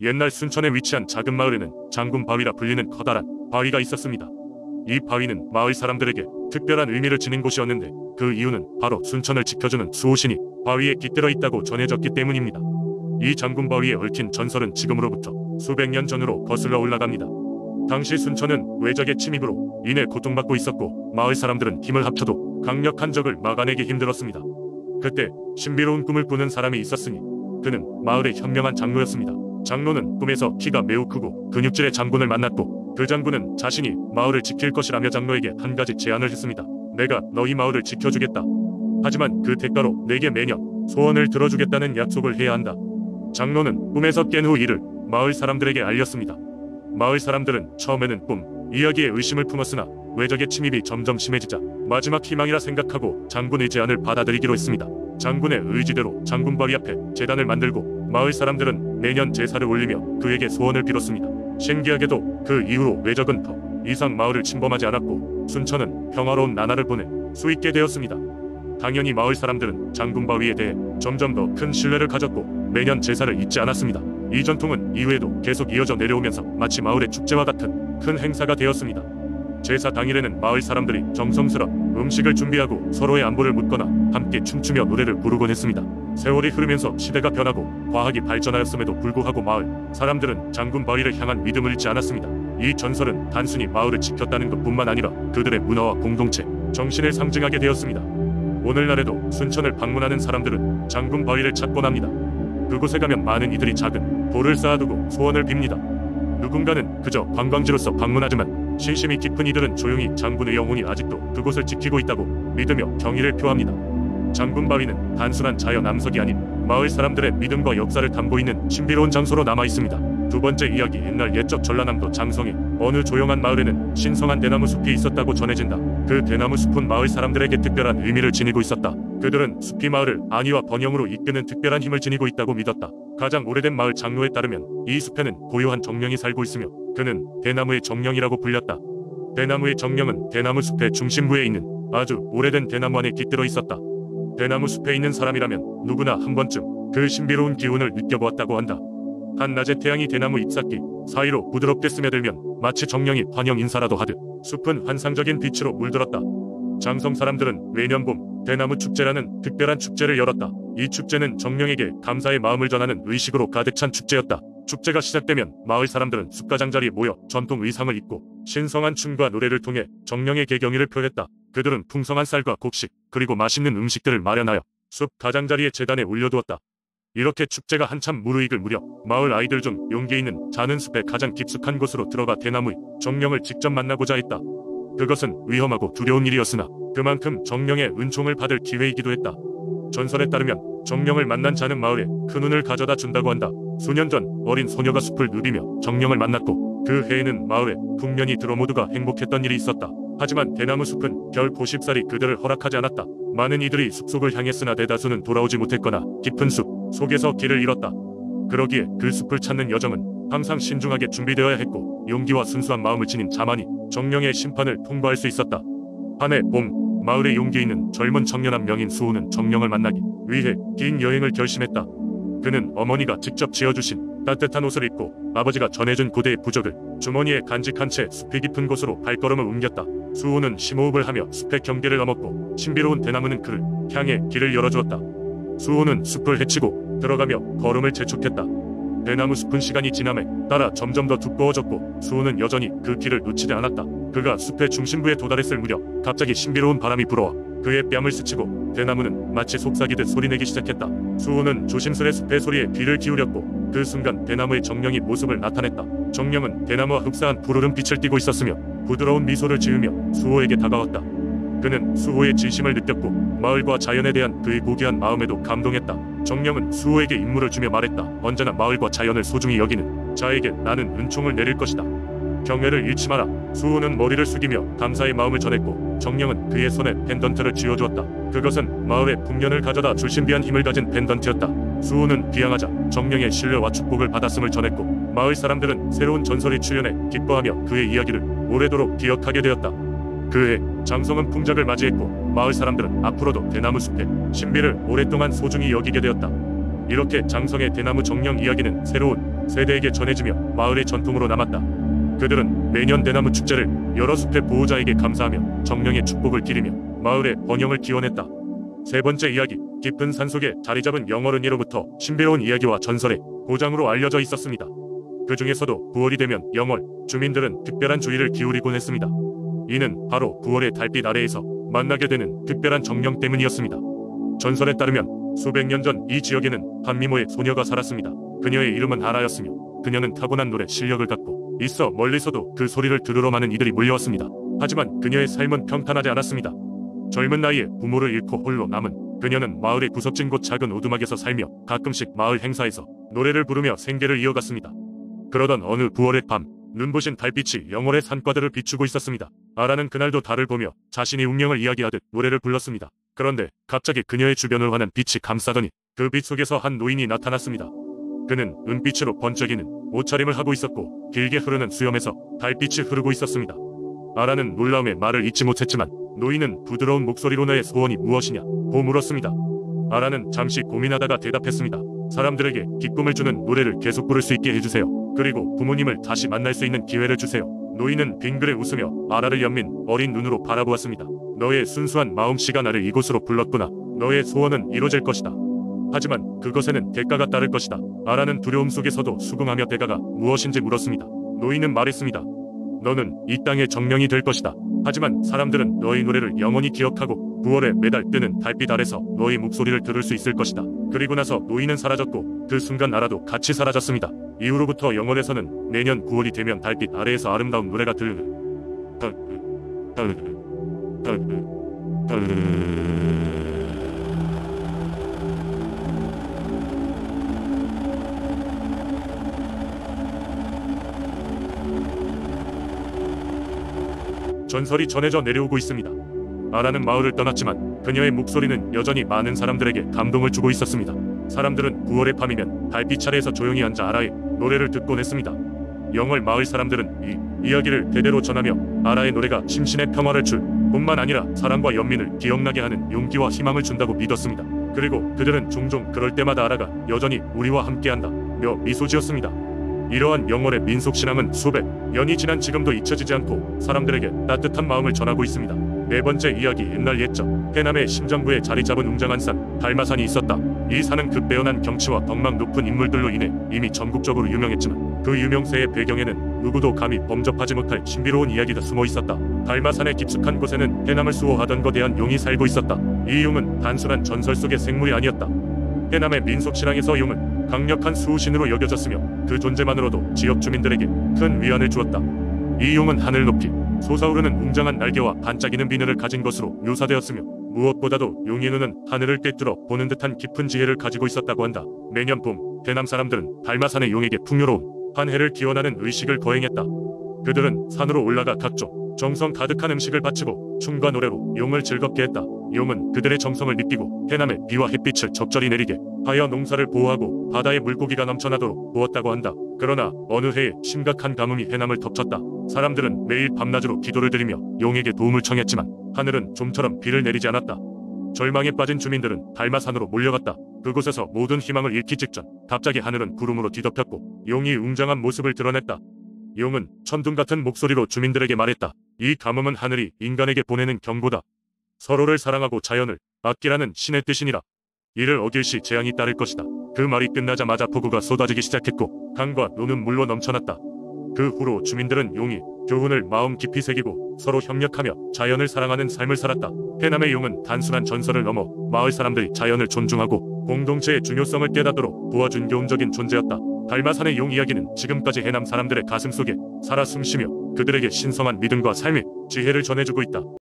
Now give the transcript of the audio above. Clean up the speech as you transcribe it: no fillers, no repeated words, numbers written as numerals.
옛날 순천에 위치한 작은 마을에는 장군바위라 불리는 커다란 바위가 있었습니다. 이 바위는 마을 사람들에게 특별한 의미를 지닌 곳이었는데 그 이유는 바로 순천을 지켜주는 수호신이 바위에 깃들어 있다고 전해졌기 때문입니다. 이 장군바위에 얽힌 전설은 지금으로부터 수백 년 전으로 거슬러 올라갑니다. 당시 순천은 외적의 침입으로 인해 고통받고 있었고 마을 사람들은 힘을 합쳐도 강력한 적을 막아내기 힘들었습니다. 그때 신비로운 꿈을 꾸는 사람이 있었으니 그는 마을의 현명한 장로였습니다. 장로는 꿈에서 키가 매우 크고 근육질의 장군을 만났고 그 장군은 자신이 마을을 지킬 것이라며 장로에게 한 가지 제안을 했습니다. 내가 너희 마을을 지켜주겠다. 하지만 그 대가로 내게 매년 소원을 들어주겠다는 약속을 해야 한다. 장로는 꿈에서 깬 후 이를 마을 사람들에게 알렸습니다. 마을 사람들은 처음에는 꿈 이야기에 의심을 품었으나 외적의 침입이 점점 심해지자 마지막 희망이라 생각하고 장군의 제안을 받아들이기로 했습니다. 장군의 의지대로 장군바위 앞에 제단을 만들고 마을 사람들은 매년 제사를 올리며 그에게 소원을 빌었습니다. 신기하게도 그 이후로 외적은 더 이상 마을을 침범하지 않았고 순천은 평화로운 나날을 보낼 수 있게 되었습니다. 당연히 마을 사람들은 장군바위에 대해 점점 더 큰 신뢰를 가졌고 매년 제사를 잊지 않았습니다. 이 전통은 이후에도 계속 이어져 내려오면서 마치 마을의 축제와 같은 큰 행사가 되었습니다. 제사 당일에는 마을 사람들이 정성스런 음식을 준비하고 서로의 안부를 묻거나 함께 춤추며 노래를 부르곤 했습니다. 세월이 흐르면서 시대가 변하고 과학이 발전하였음에도 불구하고 마을 사람들은 장군바위를 향한 믿음을 잃지 않았습니다. 이 전설은 단순히 마을을 지켰다는 것뿐만 아니라 그들의 문화와 공동체, 정신을 상징하게 되었습니다. 오늘날에도 순천을 방문하는 사람들은 장군바위를 찾곤 합니다. 그곳에 가면 많은 이들이 작은 돌을 쌓아두고 소원을 빕니다. 누군가는 그저 관광지로서 방문하지만 신심이 깊은 이들은 조용히 장군의 영혼이 아직도 그곳을 지키고 있다고 믿으며 경의를 표합니다. 장군바위는 단순한 자연 암석이 아닌 마을 사람들의 믿음과 역사를 담고 있는 신비로운 장소로 남아 있습니다. 두 번째 이야기. 옛날 옛적 전라남도 장성의 어느 조용한 마을에는 신성한 대나무 숲이 있었다고 전해진다. 그 대나무 숲은 마을 사람들에게 특별한 의미를 지니고 있었다. 그들은 숲이 마을을 안위와 번영으로 이끄는 특별한 힘을 지니고 있다고 믿었다. 가장 오래된 마을 장로에 따르면 이 숲에는 고요한 정령이 살고 있으며 그는 대나무의 정령이라고 불렸다. 대나무의 정령은 대나무 숲의 중심부에 있는 아주 오래된 대나무 안에 깃들어 있었다. 대나무 숲에 있는 사람이라면 누구나 한 번쯤 그 신비로운 기운을 느껴보았다고 한다. 한낮의 태양이 대나무 잎사귀 사이로 부드럽게 스며들면 마치 정령이 환영 인사라도 하듯 숲은 환상적인 빛으로 물들었다. 장성 사람들은 매년 봄 대나무 축제라는 특별한 축제를 열었다. 이 축제는 정령에게 감사의 마음을 전하는 의식으로 가득 찬 축제였다. 축제가 시작되면 마을 사람들은 숲 가장자리에 모여 전통 의상을 입고 신성한 춤과 노래를 통해 정령에게 경의를 표했다. 그들은 풍성한 쌀과 곡식 그리고 맛있는 음식들을 마련하여 숲 가장자리의 제단에 올려두었다. 이렇게 축제가 한참 무르익을 무렵 마을 아이들 중 용기 있는 자는 숲의 가장 깊숙한 곳으로 들어가 대나무의 정령을 직접 만나고자 했다. 그것은 위험하고 두려운 일이었으나 그만큼 정령의 은총을 받을 기회이기도 했다. 전설에 따르면 정령을 만난 자는 마을에 큰 운을 가져다 준다고 한다. 수년 전 어린 소녀가 숲을 누비며 정령을 만났고 그 해에는 마을에 풍년이 들어 모두가 행복했던 일이 있었다. 하지만 대나무 숲은 결코 쉽사리 그들을 허락하지 않았다. 많은 이들이 숲속을 향했으나 대다수는 돌아오지 못했거나 깊은 숲 속에서 길을 잃었다. 그러기에 그 숲을 찾는 여정은 항상 신중하게 준비되어야 했고 용기와 순수한 마음을 지닌 자만이 정령의 심판을 통과할 수 있었다. 한 해 봄 마을에 용기 있는 젊은 청년 한 명인 수호는 정령을 만나기 위해 긴 여행을 결심했다. 그는 어머니가 직접 지어주신 따뜻한 옷을 입고 아버지가 전해준 고대의 부적을 주머니에 간직한 채 숲이 깊은 곳으로 발걸음을 옮겼다. 수호는 심호흡을 하며 숲의 경계를 넘었고 신비로운 대나무는 그를 향해 길을 열어주었다. 수호는 숲을 헤치고 들어가며 걸음을 재촉했다. 대나무 숲은 시간이 지남에 따라 점점 더 두꺼워졌고 수호는 여전히 그 길을 놓치지 않았다. 그가 숲의 중심부에 도달했을 무렵 갑자기 신비로운 바람이 불어와 그의 뺨을 스치고 대나무는 마치 속삭이듯 소리내기 시작했다. 수호는 조심스레 숲의 소리에 귀를 기울였고 그 순간 대나무의 정령이 모습을 나타냈다. 정령은 대나무와 흡사한 푸르른 빛을 띠고 있었으며 부드러운 미소를 지으며 수호에게 다가왔다. 그는 수호의 진심을 느꼈고 마을과 자연에 대한 그의 고귀한 마음에도 감동했다. 정령은 수호에게 임무를 주며 말했다. 언제나 마을과 자연을 소중히 여기는 자에게 나는 은총을 내릴 것이다. 경외를 잃지 마라. 수호는 머리를 숙이며 감사의 마음을 전했고 정령은 그의 손에 펜던트를 쥐어주었다. 그것은 마을에 풍년을 가져다 줄 신비한 힘을 가진 펜던트였다. 수호는 귀향하자 정령의 신뢰와 축복을 받았음을 전했고 마을 사람들은 새로운 전설이 출현해 기뻐하며 그의 이야기를 오래도록 기억하게 되었다. 그해 장성은 풍작을 맞이했고 마을 사람들은 앞으로도 대나무 숲의 신비를 오랫동안 소중히 여기게 되었다. 이렇게 장성의 대나무 정령 이야기는 새로운 세대에게 전해지며 마을의 전통으로 남았다. 그들은 매년 대나무 축제를 여러 숲의 보호자에게 감사하며 정령의 축복을 기리며 마을의 번영을 기원했다. 세 번째 이야기, 깊은 산속에 자리잡은 영월은예로부터 신비로운 이야기와 전설의 고장으로 알려져 있었습니다. 그 중에서도 9월이 되면 영월 주민들은 특별한 주의를 기울이곤 했습니다. 이는 바로 9월의 달빛 아래에서 만나게 되는 특별한 정령 때문이었습니다. 전설에 따르면 수백 년 전 이 지역에는 한 미모의 소녀가 살았습니다. 그녀의 이름은 아라였으며 그녀는 타고난 노래 실력을 갖고 있어 멀리서도 그 소리를 들으러 많은 이들이 몰려왔습니다. 하지만 그녀의 삶은 평탄하지 않았습니다. 젊은 나이에 부모를 잃고 홀로 남은 그녀는 마을의 구석진 곳 작은 오두막에서 살며 가끔씩 마을 행사에서 노래를 부르며 생계를 이어갔습니다. 그러던 어느 9월의 밤, 눈부신 달빛이 영월의 산과들을 비추고 있었습니다. 아라는 그날도 달을 보며 자신이 운명을 이야기하듯 노래를 불렀습니다. 그런데 갑자기 그녀의 주변을 환한 빛이 감싸더니 그 빛 속에서 한 노인이 나타났습니다. 그는 은빛으로 번쩍이는 옷차림을 하고 있었고 길게 흐르는 수염에서 달빛이 흐르고 있었습니다. 아라는 놀라움에 말을 잇지 못했지만 노인은 부드러운 목소리로 나의 소원이 무엇이냐고 물었습니다. 아라는 잠시 고민하다가 대답했습니다. 사람들에게 기쁨을 주는 노래를 계속 부를 수 있게 해주세요. 그리고 부모님을 다시 만날 수 있는 기회를 주세요. 노인은 빙그레 웃으며 아라를 연민 어린 눈으로 바라보았습니다. 너의 순수한 마음씨가 나를 이곳으로 불렀구나. 너의 소원은 이루어질 것이다. 하지만 그것에는 대가가 따를 것이다. 아라는 두려움 속에서도 수긍하며 대가가 무엇인지 물었습니다. 노인은 말했습니다. 너는 이 땅의 정령이 될 것이다. 하지만 사람들은 너의 노래를 영원히 기억하고 9월에 매달 뜨는 달빛 아래서 너의 목소리를 들을 수 있을 것이다. 그리고 나서 노인은 사라졌고 그 순간 아라도 같이 사라졌습니다. 이후로부터 영월에서는 매년 9월이 되면 달빛 아래에서 아름다운 노래가 전설이 전해져 내려오고 있습니다. 아라는 마을을 떠났지만 그녀의 목소리는 여전히 많은 사람들에게 감동을 주고 있었습니다. 사람들은 9월의 밤이면 달빛 아래에서 조용히 앉아 아라의 노래를 듣곤 했습니다. 영월 마을 사람들은 이 이야기를 대대로 전하며 아라의 노래가 심신의 평화를 줄 뿐만 아니라 사랑과 연민을 기억나게 하는 용기와 희망을 준다고 믿었습니다. 그리고 그들은 종종 그럴 때마다 아라가 여전히 우리와 함께한다며 미소 지었습니다. 이러한 영월의 민속신앙은 수백 년이 지난 지금도 잊혀지지 않고 사람들에게 따뜻한 마음을 전하고 있습니다. 네 번째 이야기, 옛날 옛적 해남의 심장부에 자리 잡은 웅장한 산 달마산이 있었다. 이 산은 그 빼어난 경치와 덕망 높은 인물들로 인해 이미 전국적으로 유명했지만 그 유명세의 배경에는 누구도 감히 범접하지 못할 신비로운 이야기가 숨어 있었다. 달마산의 깊숙한 곳에는 해남을 수호하던 거대한 용이 살고 있었다. 이 용은 단순한 전설 속의 생물이 아니었다. 해남의 민속신앙에서 용은 강력한 수호신으로 여겨졌으며 그 존재만으로도 지역 주민들에게 큰 위안을 주었다. 이 용은 하늘 높이 솟아오르는 웅장한 날개와 반짝이는 비늘을 가진 것으로 묘사되었으며 무엇보다도 용의 눈은 하늘을 꿰뚫어 보는 듯한 깊은 지혜를 가지고 있었다고 한다. 매년 봄 해남 사람들은 달마산의 용에게 풍요로운 한 해를 기원하는 의식을 거행했다. 그들은 산으로 올라가 각종 정성 가득한 음식을 바치고 춤과 노래로 용을 즐겁게 했다. 용은 그들의 정성을 느끼고 해남의 비와 햇빛을 적절히 내리게 하여 농사를 보호하고 바다에 물고기가 넘쳐나도록 도왔다고 한다. 그러나 어느 해에 심각한 가뭄이 해남을 덮쳤다. 사람들은 매일 밤낮으로 기도를 드리며 용에게 도움을 청했지만 하늘은 좀처럼 비를 내리지 않았다. 절망에 빠진 주민들은 달마산으로 몰려갔다. 그곳에서 모든 희망을 잃기 직전 갑자기 하늘은 구름으로 뒤덮였고 용이 웅장한 모습을 드러냈다. 용은 천둥 같은 목소리로 주민들에게 말했다. 이 가뭄은 하늘이 인간에게 보내는 경고다. 서로를 사랑하고 자연을 아끼라는 신의 뜻이니라. 이를 어길 시 재앙이 따를 것이다. 그 말이 끝나자마자 폭우가 쏟아지기 시작했고 강과 노는 물로 넘쳐났다. 그 후로 주민들은 용이 교훈을 마음 깊이 새기고 서로 협력하며 자연을 사랑하는 삶을 살았다. 해남의 용은 단순한 전설을 넘어 마을 사람들이 자연을 존중하고 공동체의 중요성을 깨닫도록 도와준 교훈적인 존재였다. 달마산의 용 이야기는 지금까지 해남 사람들의 가슴속에 살아 숨쉬며 그들에게 신성한 믿음과 삶의 지혜를 전해주고 있다.